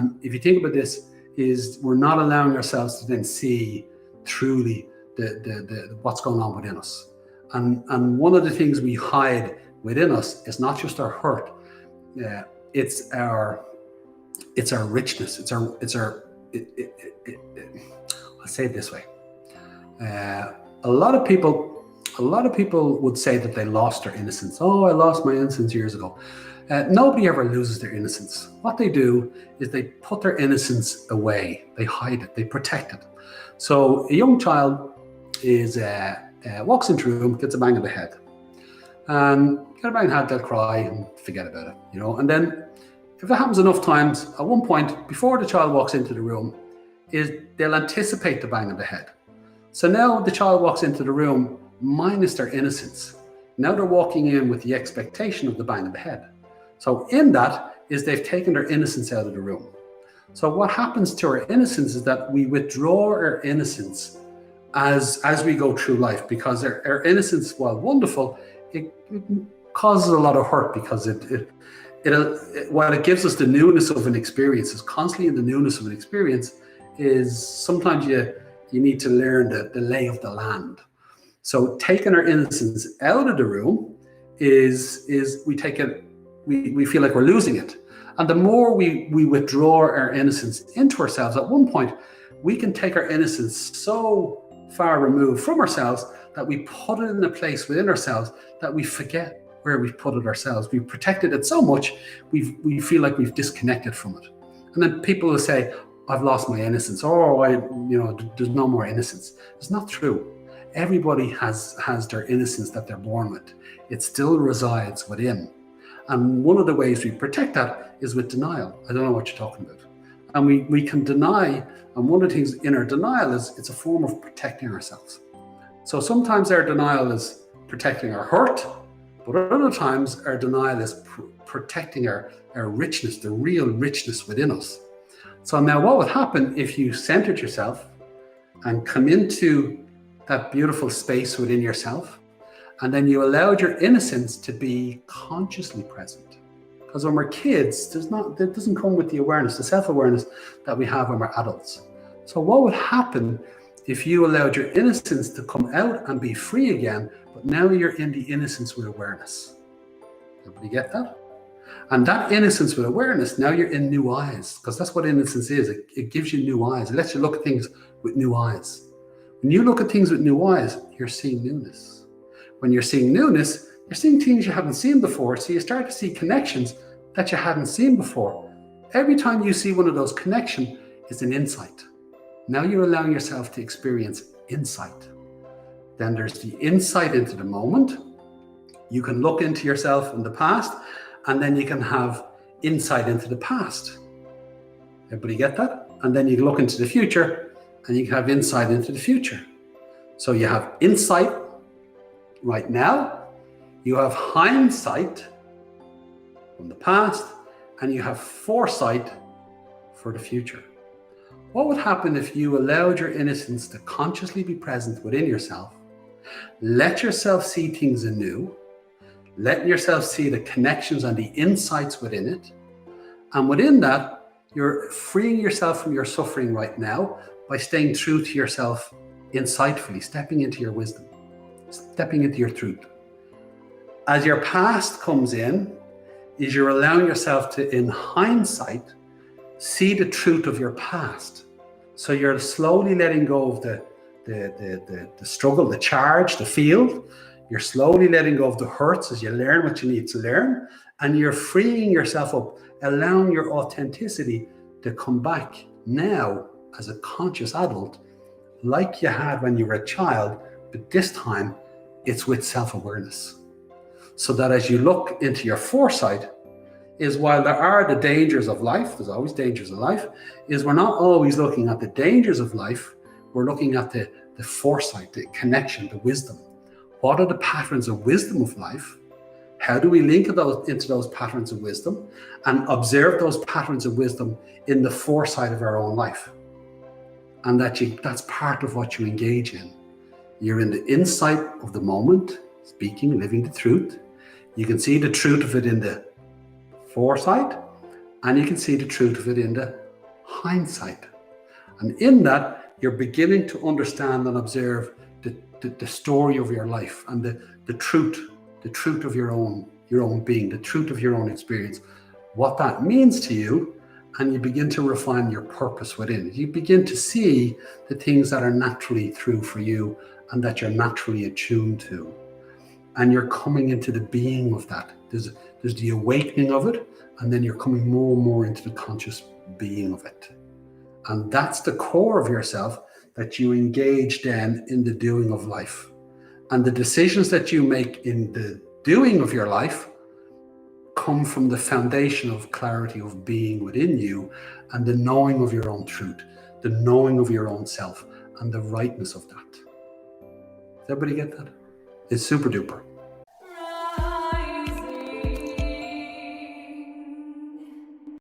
And if you think about this, is we're not allowing ourselves to then see truly the what's going on within us. And one of the things we hide within us is not just our hurt. It's our richness. I'll say it this way. A lot of people would say that they lost their innocence. Oh, I lost my innocence years ago. Nobody ever loses their innocence. What they do is they put their innocence away. They hide it. They protect it. So a young child walks into a room, gets a bang on the head. And get a bang on the head, they'll cry and forget about it, And then if it happens enough times, at one point, before the child walks into the room, they'll anticipate the bang on the head. So now the child walks into the room minus their innocence. Now they're walking in with the expectation of the bang on the head. So in that is they've taken their innocence out of the room. So what happens to our innocence is that we withdraw our innocence as we go through life, because our innocence, while wonderful, it causes a lot of hurt, because while it gives us the newness of an experience, is constantly in the newness of an experience, is sometimes you need to learn the lay of the land. So taking our innocence out of the room is we take it, we feel like we're losing it. And the more we withdraw our innocence into ourselves, at one point, we can take our innocence so far removed from ourselves that we put it in a place within ourselves that we forget where we've put it ourselves. We've protected it so much, we feel like we've disconnected from it. And then people will say, I've lost my innocence, or there's no more innocence. It's not true. Everybody has their innocence that they're born with. It still resides within. And one of the ways we protect that is with denial. I don't know what you're talking about. And we can deny, and one of the things in our denial is it's a form of protecting ourselves. So sometimes our denial is protecting our hurt, but other times our denial is protecting our richness, the real richness within us. So now what would happen if you centered yourself and come into that beautiful space within yourself, and then you allowed your innocence to be consciously present? Because when we're kids, that doesn't come with the awareness, the self-awareness that we have when we're adults. So what would happen if you allowed your innocence to come out and be free again, but now you're in the innocence with awareness? Everybody get that? And that innocence with awareness, now you're in new eyes, because that's what innocence is. It gives you new eyes. It lets you look at things with new eyes. When you look at things with new eyes, you're seeing newness. When you're seeing newness, you're seeing things you haven't seen before. So you start to see connections that you hadn't seen before. Every time you see one of those connections, it's an insight. Now you're allowing yourself to experience insight. Then there's the insight into the moment. You can look into yourself in the past, and then you can have insight into the past. Everybody get that? And then you can look into the future, and you can have insight into the future. So you have insight right now, you have hindsight from the past, and you have foresight for the future. What would happen if you allowed your innocence to consciously be present within yourself, let yourself see things anew, let yourself see the connections and the insights within it, and within that, you're freeing yourself from your suffering right now by staying true to yourself insightfully, stepping into your wisdom, stepping into your truth. As your past comes in, is you're allowing yourself to, in hindsight, see the truth of your past. So you're slowly letting go of the struggle, the charge, the field. You're slowly letting go of the hurts as you learn what you need to learn, and you're freeing yourself up, allowing your authenticity to come back now as a conscious adult, like you had when you were a child, but this time it's with self-awareness. So that as you look into your foresight, is while there are the dangers of life, there's always dangers of life, is we're not always looking at the dangers of life, we're looking at the foresight, the connection, the wisdom. What are the patterns of wisdom of life? How do we link into those patterns of wisdom and observe those patterns of wisdom in the foresight of our own life? And that's part of what you engage in. You're in the insight of the moment, speaking, living the truth. You can see the truth of it in the foresight, and you can see the truth of it in the hindsight. And in that, you're beginning to understand and observe the story of your life and the truth of your own being, the truth of your own experience, what that means to you, and you begin to refine your purpose within it. You begin to see the things that are naturally true for you and that you're naturally attuned to. And you're coming into the being of that. There's the awakening of it, and then you're coming more and more into the conscious being of it. And that's the core of yourself that you engage then in the doing of life. And the decisions that you make in the doing of your life come from the foundation of clarity of being within you and the knowing of your own truth, the knowing of your own self, and the rightness of that. Does everybody get that? It's super duper.